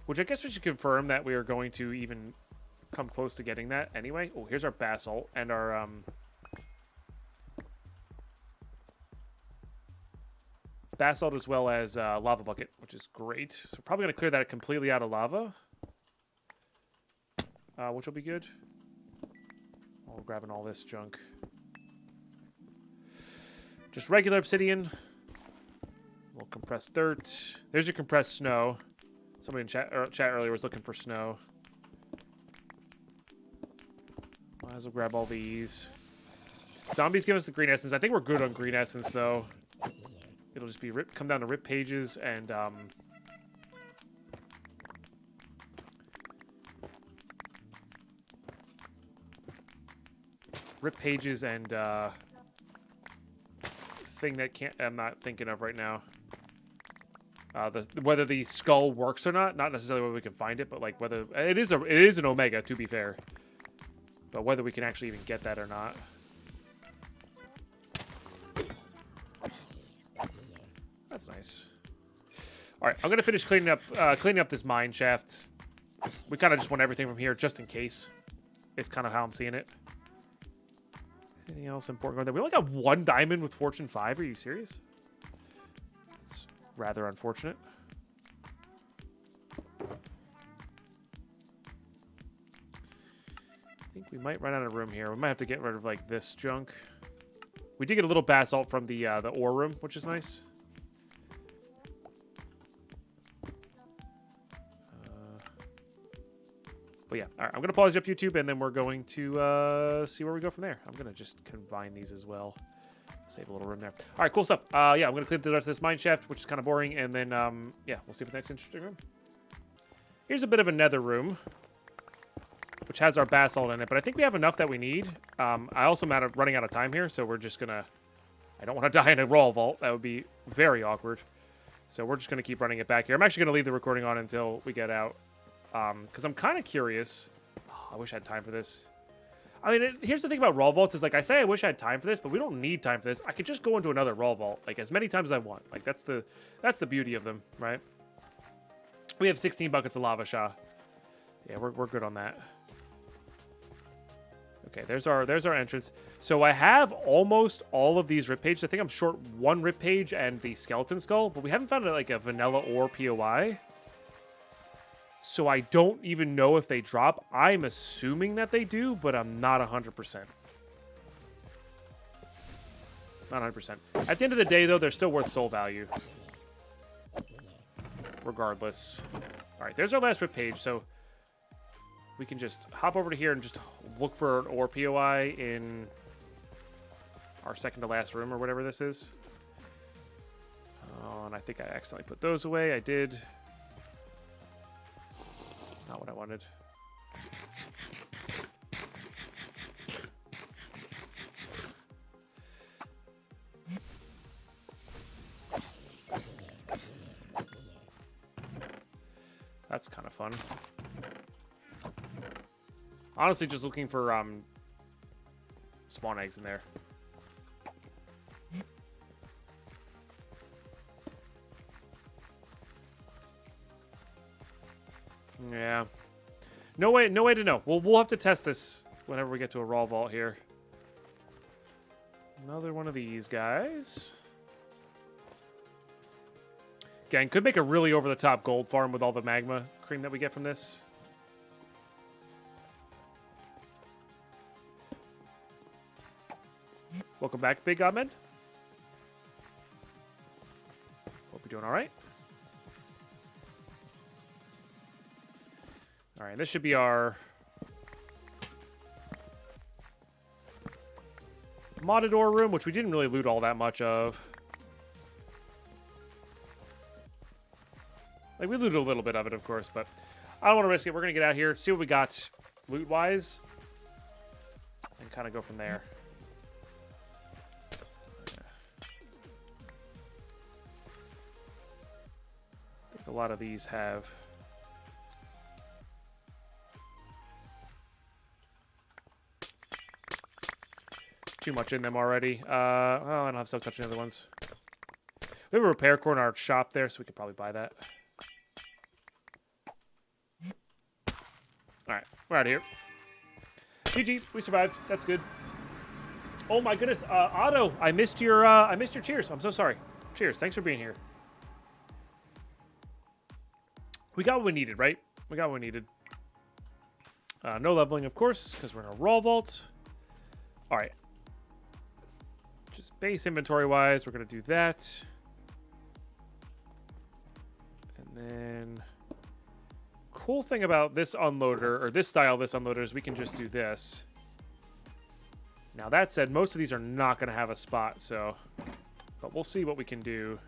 Which I guess we should confirm that we are going to even come close to getting that anyway. Oh, here's our basalt and our basalt as well as lava bucket, which is great. So we're probably going to clear that completely out of lava. Which will be good. Oh, grabbing all this junk. Just regular obsidian. A little compressed dirt. There's your compressed snow. Somebody in chat earlier was looking for snow. Might as well grab all these. Zombies give us the green essence. I think we're good on green essence, though. It'll just be come down to rip pages and thing that I'm not thinking of right now. Whether the skull works or not necessarily whether we can find it, but like whether it is an omega, to be fair, but whether we can actually even get that or not. That's nice. All right, I'm gonna finish cleaning up this mine shaft. We kind of just want everything from here just in case. It's kind of how I'm seeing it. Anything else important going there? We only got 1 diamond with Fortune 5. Are you serious? It's rather unfortunate. I think we might run out of room here. We might have to get rid of like this junk. We did get a little basalt from the ore room, which is nice. But yeah, all right, I'm going to pause up YouTube, and then we're going to see where we go from there. I'm going to just combine these as well. Save a little room there. All right, cool stuff. Yeah, I'm going to clean the rest of this mine shaft, which is kind of boring, and then, yeah, we'll see what's next interesting room. Here's a bit of a nether room, which has our basalt in it, but I think we have enough that we need. I also am running out of time here, so we're just going to... I don't want to die in a raw vault. That would be very awkward. So we're just going to keep running it back here. I'm actually going to leave the recording on until we get out. Because I'm kind of curious. Oh, I wish I had time for this. I mean, here's the thing about raw vaults is, like, I say I wish I had time for this, but we don't need time for this. I could just go into another raw vault, like, as many times as I want. Like, that's the beauty of them, right? We have 16 buckets of lava Shah. Yeah, we're good on that. Okay, there's our entrance. So I have almost all of these rip pages. I think I'm short 1 rip page and the skeleton skull, but we haven't found like a vanilla ore POI. So I don't even know if they drop. I'm assuming that they do, but I'm not 100%. Not 100%. At the end of the day, though, they're still worth soul value. Regardless. All right, there's our last rip page. So we can just hop over to here and just look for an ore POI in our second to last room or whatever this is. Oh, and I think I accidentally put those away. I did. Not what I wanted. That's kind of fun. Honestly, just looking for spawn eggs in there. Yeah. No way to know. We'll have to test this whenever we get to a raw vault here. Another one of these guys. Again, could make a really over-the-top gold farm with all the magma cream that we get from this. Welcome back, Big Ahmed. Hope you're doing all right. All right, this should be our modded ore room, which we didn't really loot all that much of. Like, we looted a little bit of it, of course, but I don't want to risk it. We're going to get out here, see what we got loot-wise, and kind of go from there. I think a lot of these have... too much in them already. Oh, I don't have stuff touching the other ones. We have a repair core in our shop there, so we could probably buy that. Alright, we're out of here. GG, we survived. That's good. Oh my goodness, Otto, I missed your cheers. I'm so sorry. Cheers, thanks for being here. We got what we needed, right? We got what we needed. No leveling, of course, because we're in a raw vault. All right. Just base inventory-wise, we're going to do that. And then... Cool thing about this unloader, or this style of this unloader, is we can just do this. Now, that said, most of these are not going to have a spot, so... But we'll see what we can do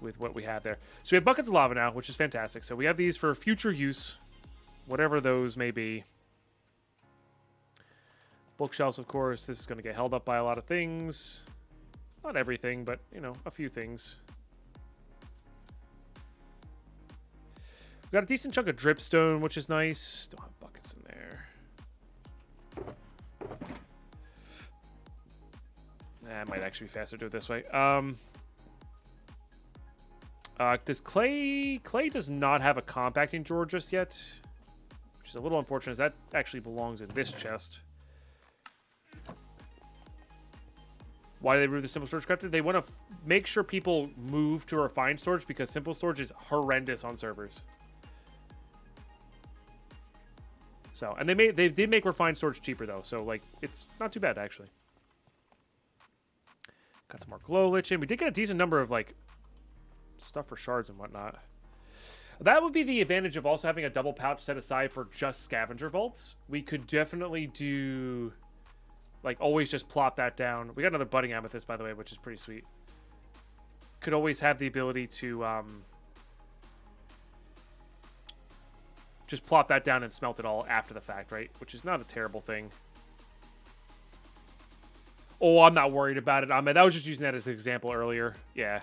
with what we have there. So we have buckets of lava now, which is fantastic. So we have these for future use, whatever those may be. Bookshelves, of course. This is going to get held up by a lot of things. Not everything, but, you know, a few things. We got a decent chunk of dripstone, which is nice. Still have buckets in there. That might actually be faster to do it this way. Does clay does not have a compacting drawer just yet, which is a little unfortunate. That actually belongs in this chest. Why do they remove the simple storage crafted? They want to make sure people move to refined storage because simple storage is horrendous on servers. So, and they did make refined storage cheaper though, so like it's not too bad actually. Got some more glow lich in. We did get a decent number of like stuff for shards and whatnot. That would be the advantage of also having a double pouch set aside for just scavenger vaults. We could definitely do like always just plop that down. We got another budding amethyst by the way, which is pretty sweet. Could always have the ability to just plop that down and smelt it all after the fact, right? Which is not a terrible thing. Oh, I'm not worried about it. I mean, I was just using that as an example earlier. Yeah.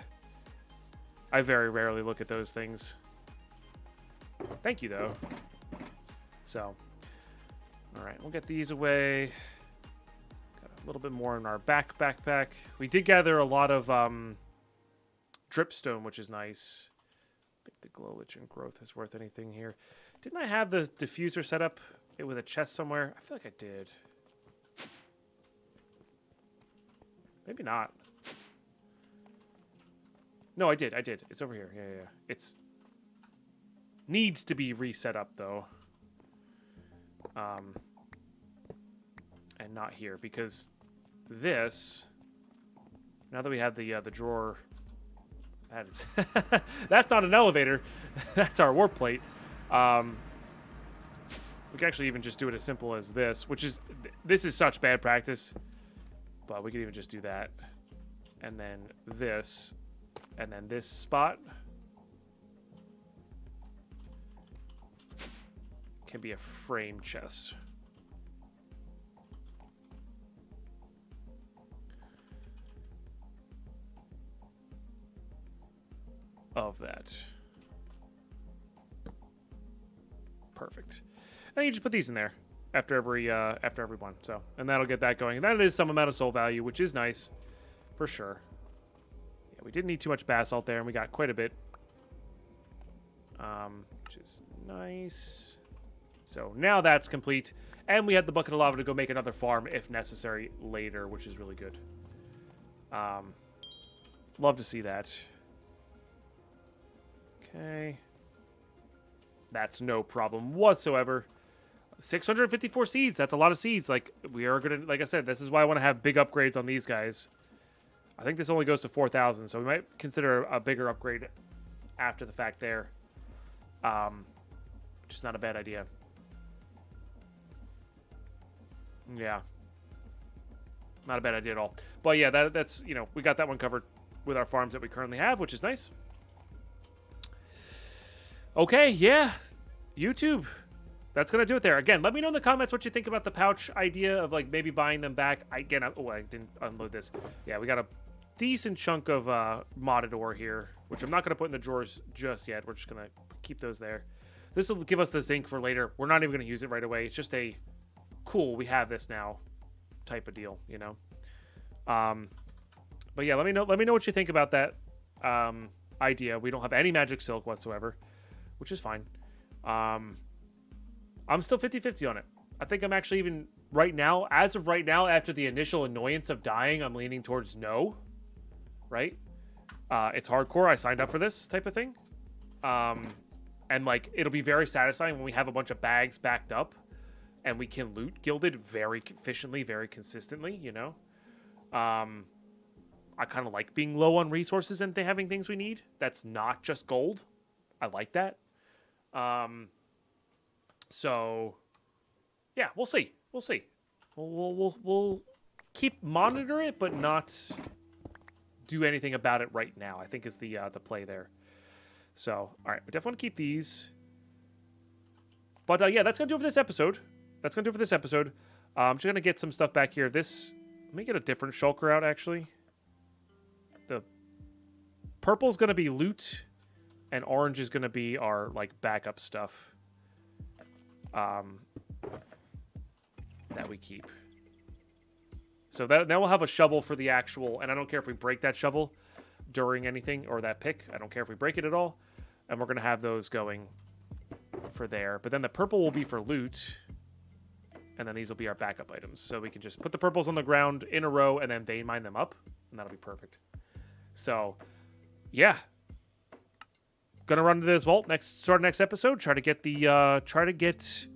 I very rarely look at those things. Thank you, though. So. Alright, we'll get these away. Got a little bit more in our backpack. We did gather a lot of dripstone, which is nice. I think the glow lich and growth is worth anything here. Didn't I have the diffuser set up with a chest somewhere? I feel like I did. Maybe not. No, I did. It's over here. Yeah. It's needs to be reset up though. And not here because this. Now that we have the drawer, that is that's not an elevator. That's our warp plate. We can actually even just do it as simple as this, which is this is such bad practice. But we could even just do that. And then this. And then this spot can be a frame chest. Of that. Perfect. And you just put these in there after every one. So, and that'll get that going. And that is some amount of soul value, which is nice for sure. Yeah, we didn't need too much basalt there, and we got quite a bit, which is nice. So now that's complete, and we have the bucket of lava to go make another farm if necessary later, which is really good. Love to see that. Okay. That's no problem whatsoever. 654 seeds. That's a lot of seeds. Like, we are going to, like I said, this is why I want to have big upgrades on these guys. I think this only goes to 4,000, so we might consider a bigger upgrade after the fact there. Which is not a bad idea. Yeah. Not a bad idea at all. But yeah, that's, you know, we got that one covered with our farms that we currently have, which is nice. Okay, yeah. YouTube. That's going to do it there. Again, let me know in the comments what you think about the pouch idea of, like, maybe buying them back. I didn't unload this. Yeah, we got a decent chunk of modded ore here, which I'm not going to put in the drawers just yet. We're just going to keep those there. This will give us the zinc for later. We're not even going to use it right away. It's just a cool, we have this now type of deal, you know? But yeah, let me know what you think about that idea. We don't have any magic silk whatsoever, which is fine. I'm still 50-50 on it. I think I'm actually even right now, as of right now, after the initial annoyance of dying, I'm leaning towards no. Right? It's hardcore. I signed up for this type of thing. And like, it'll be very satisfying when we have a bunch of bags backed up. and we can loot gilded very efficiently, very consistently, you know. I kind of like being low on resources and having things we need. That's not just gold. I like that. So, yeah, we'll see. We'll see. We'll keep monitor it, but not do anything about it right now, I think is the play there. So, all right, we definitely want to keep these. But, yeah, that's going to do it for this episode. That's going to do it for this episode. I'm just going to get some stuff back here. Let me get a different shulker out, actually. The purple's going to be loot, and orange is going to be our, like, backup stuff. That we keep. So now we'll have a shovel for the actual, and I don't care if we break that shovel during anything, or that pick. I don't care if we break it at all. And we're going to have those going for there. But then the purple will be for loot. And then these will be our backup items. So we can just put the purples on the ground in a row and then vein mine them up. And that'll be perfect. So, yeah. Gonna run to this vault start next episode. Try to get the try to get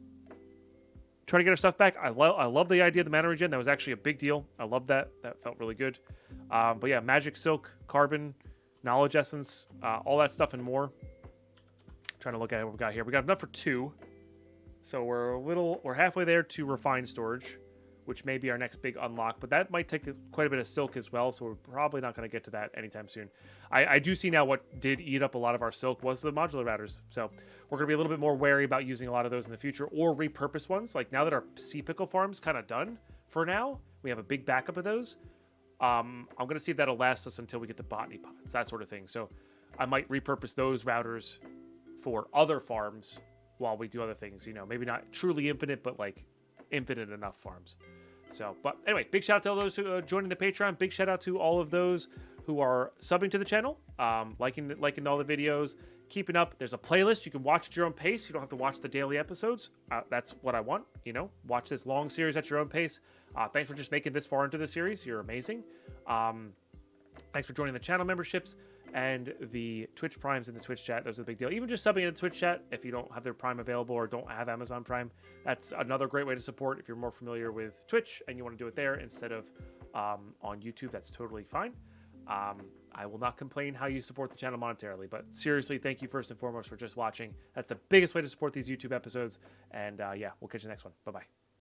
our stuff back. I love the idea of the mana regen. That was actually a big deal. I love that. That felt really good. But yeah, magic silk, carbon, knowledge essence, all that stuff and more. Trying to look at what we got here. We got enough for 2. So we're halfway there to refined storage, which may be our next big unlock, but that might take quite a bit of silk as well, so we're probably not going to get to that anytime soon. I do see now what did eat up a lot of our silk was the modular routers, so we're going to be a little bit more wary about using a lot of those in the future, or repurpose ones. Like, now that our sea pickle farm's kind of done for now, we have a big backup of those. I'm going to see if that'll last us until we get the botany pots, that sort of thing. So I might repurpose those routers for other farms while we do other things, you know, maybe not truly infinite, but like infinite enough farms. So, but anyway, big shout out to all those who are joining the Patreon. Big shout out to all of those who are subbing to the channel, liking all the videos, keeping up. There's a playlist. You can watch at your own pace. You don't have to watch the daily episodes. That's what I want, you know, watch this long series at your own pace. Thanks for just making this far into the series. You're amazing. Thanks for joining the channel memberships and the Twitch Primes in the Twitch chat. Those are the big deal. Even just subbing in the Twitch chat if you don't have their Prime available or don't have Amazon Prime. That's another great way to support if you're more familiar with Twitch and you want to do it there instead of on YouTube. That's totally fine. I will not complain how you support the channel monetarily, but seriously, thank you first and foremost for just watching. That's the biggest way to support these YouTube episodes. And yeah, we'll catch you next one. Bye-bye.